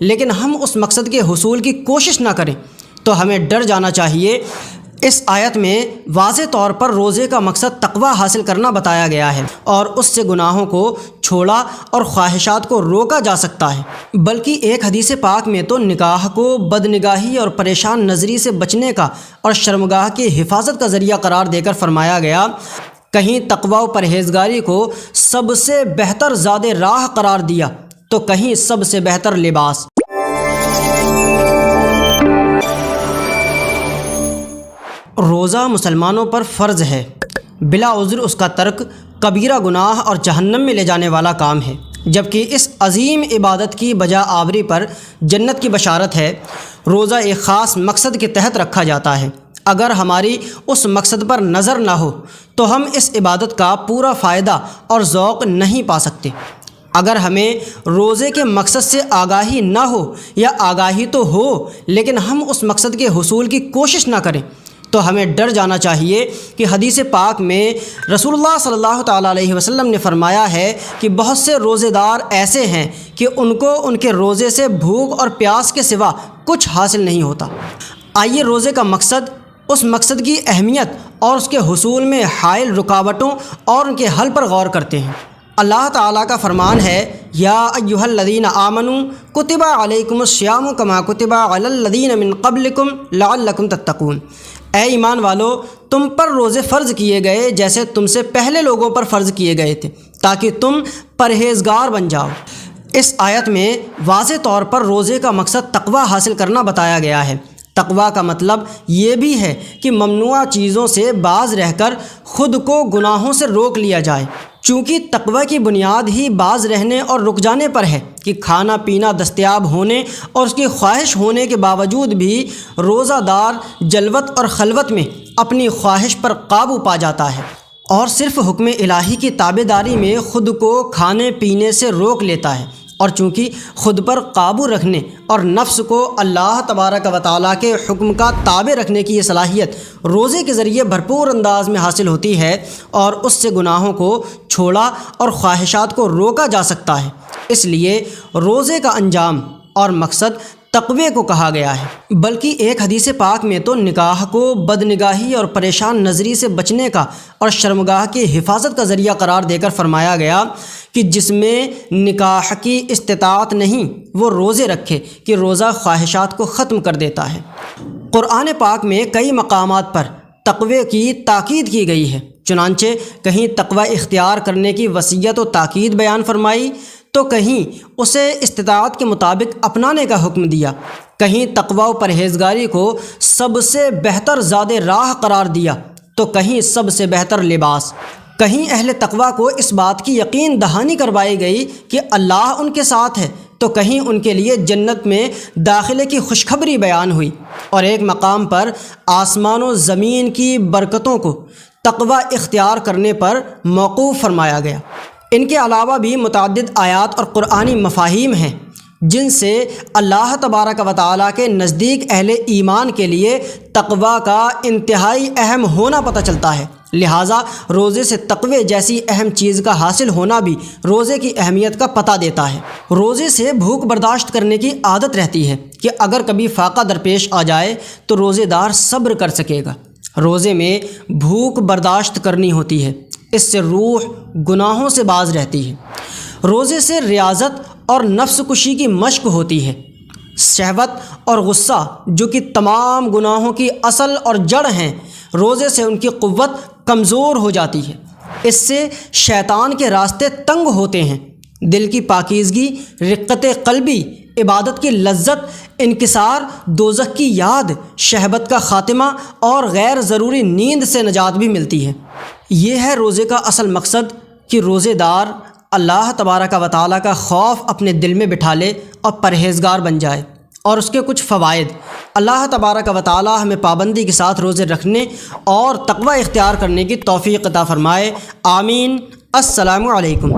لیکن ہم اس مقصد کے حصول کی کوشش نہ کریں تو ہمیں ڈر جانا چاہیے۔ اس آیت میں واضح طور پر روزے کا مقصد تقوی حاصل کرنا بتایا گیا ہے اور اس سے گناہوں کو چھوڑا اور خواہشات کو روکا جا سکتا ہے۔ بلکہ ایک حدیث پاک میں تو نکاح کو بدنگاہی اور پریشان نظری سے بچنے کا اور شرمگاہ کی حفاظت کا ذریعہ قرار دے کر فرمایا گیا، کہیں تقوی و پرہیزگاری کو سب سے بہتر زاد راہ قرار دیا تو کہیں سب سے بہتر لباس۔ روزہ مسلمانوں پر فرض ہے، بلا عذر اس کا ترک کبیرہ گناہ اور جہنم میں لے جانے والا کام ہے، جبکہ اس عظیم عبادت کی بجا آوری پر جنت کی بشارت ہے۔ روزہ ایک خاص مقصد کے تحت رکھا جاتا ہے۔ اگر ہماری اس مقصد پر نظر نہ ہو تو ہم اس عبادت کا پورا فائدہ اور ذوق نہیں پا سکتے۔ اگر ہمیں روزے کے مقصد سے آگاہی نہ ہو یا آگاہی تو ہو لیکن ہم اس مقصد کے حصول کی کوشش نہ کریں تو ہمیں ڈر جانا چاہیے کہ حدیث پاک میں رسول اللہ صلی اللہ تعالیٰ علیہ وسلم نے فرمایا ہے کہ بہت سے روزے دار ایسے ہیں کہ ان کو ان کے روزے سے بھوک اور پیاس کے سوا کچھ حاصل نہیں ہوتا۔ آئیے روزے کا مقصد، اس مقصد کی اہمیت اور اس کے حصول میں حائل رکاوٹوں اور ان کے حل پر غور کرتے ہیں۔ اللہ تعالیٰ کا فرمان ہے، یا ایھا الذین آمنوا کتب علیکم الصیام کما کتب علی الذین من قبلکم لعلکم تتقون۔ اے ایمان والو، تم پر روزے فرض کیے گئے جیسے تم سے پہلے لوگوں پر فرض کیے گئے تھے تاکہ تم پرہیزگار بن جاؤ۔ اس آیت میں واضح طور پر روزے کا مقصد تقوی حاصل کرنا بتایا گیا ہے۔ تقوی کا مطلب یہ بھی ہے کہ ممنوع چیزوں سے باز رہ کر خود کو گناہوں سے روک لیا جائے، چونکہ تقوی کی بنیاد ہی باز رہنے اور رک جانے پر ہے کہ کھانا پینا دستیاب ہونے اور اس کی خواہش ہونے کے باوجود بھی روزہ دار جلوت اور خلوت میں اپنی خواہش پر قابو پا جاتا ہے اور صرف حکم الہی کی تابعداری میں خود کو کھانے پینے سے روک لیتا ہے۔ اور چونکہ خود پر قابو رکھنے اور نفس کو اللہ تبارک و تعالیٰ کے حکم کا تابع رکھنے کی یہ صلاحیت روزے کے ذریعے بھرپور انداز میں حاصل ہوتی ہے اور اس سے گناہوں کو چھوڑا اور خواہشات کو روکا جا سکتا ہے۔ اس لیے روزے کا انجام اور مقصد تقوی کو کہا گیا ہے۔ بلکہ ایک حدیث پاک میں تو نکاح کو بدنگاہی اور پریشان نظری سے بچنے کا اور شرمگاہ کی حفاظت کا ذریعہ قرار دے کر فرمایا گیا کہ جس میں نکاح کی استطاعت نہیں وہ روزے رکھے کہ روزہ خواہشات کو ختم کر دیتا ہے۔ قرآن پاک میں کئی مقامات پر تقوی کی تاکید کی گئی ہے، چنانچہ کہیں تقوی اختیار کرنے کی وصیت و تاکید بیان فرمائی تو کہیں اسے استطاعت کے مطابق اپنانے کا حکم دیا، کہیں تقوی و پرہیزگاری کو سب سے بہتر زاد راہ قرار دیا تو کہیں سب سے بہتر لباس۔ کہیں اہل تقوی کو اس بات کی یقین دہانی کروائی گئی کہ اللہ ان کے ساتھ ہے تو کہیں ان کے لیے جنت میں داخلے کی خوشخبری بیان ہوئی، اور ایک مقام پر آسمان و زمین کی برکتوں کو تقوی اختیار کرنے پر موقوف فرمایا گیا۔ ان کے علاوہ بھی متعدد آیات اور قرآنی مفاہیم ہیں جن سے اللہ تبارک و تعالیٰ کے نزدیک اہل ایمان کے لیے تقوی کا انتہائی اہم ہونا پتہ چلتا ہے۔ لہٰذا روزے سے تقوی جیسی اہم چیز کا حاصل ہونا بھی روزے کی اہمیت کا پتہ دیتا ہے۔ روزے سے بھوک برداشت کرنے کی عادت رہتی ہے کہ اگر کبھی فاقہ درپیش آ جائے تو روزے دار صبر کر سکے گا۔ روزے میں بھوک برداشت کرنی ہوتی ہے، اس سے روح گناہوں سے باز رہتی ہے۔ روزے سے ریاضت اور نفس کشی کی مشق ہوتی ہے۔ شہوت اور غصہ جو کہ تمام گناہوں کی اصل اور جڑ ہیں، روزے سے ان کی قوت کمزور ہو جاتی ہے۔ اس سے شیطان کے راستے تنگ ہوتے ہیں، دل کی پاکیزگی، رقت قلبی، عبادت کی لذت، انکسار، دوزخ کی یاد، شہوت کا خاتمہ اور غیر ضروری نیند سے نجات بھی ملتی ہے۔ یہ ہے روزے کا اصل مقصد کہ روزے دار اللہ تبارک و تعالیٰ کا خوف اپنے دل میں بٹھا لے اور پرہیزگار بن جائے۔ اور اس کے کچھ فوائد، اللہ تبارک و تعالیٰ ہمیں پابندی کے ساتھ روزے رکھنے اور تقوی اختیار کرنے کی توفیق عطا فرمائے، آمین۔ السلام علیکم۔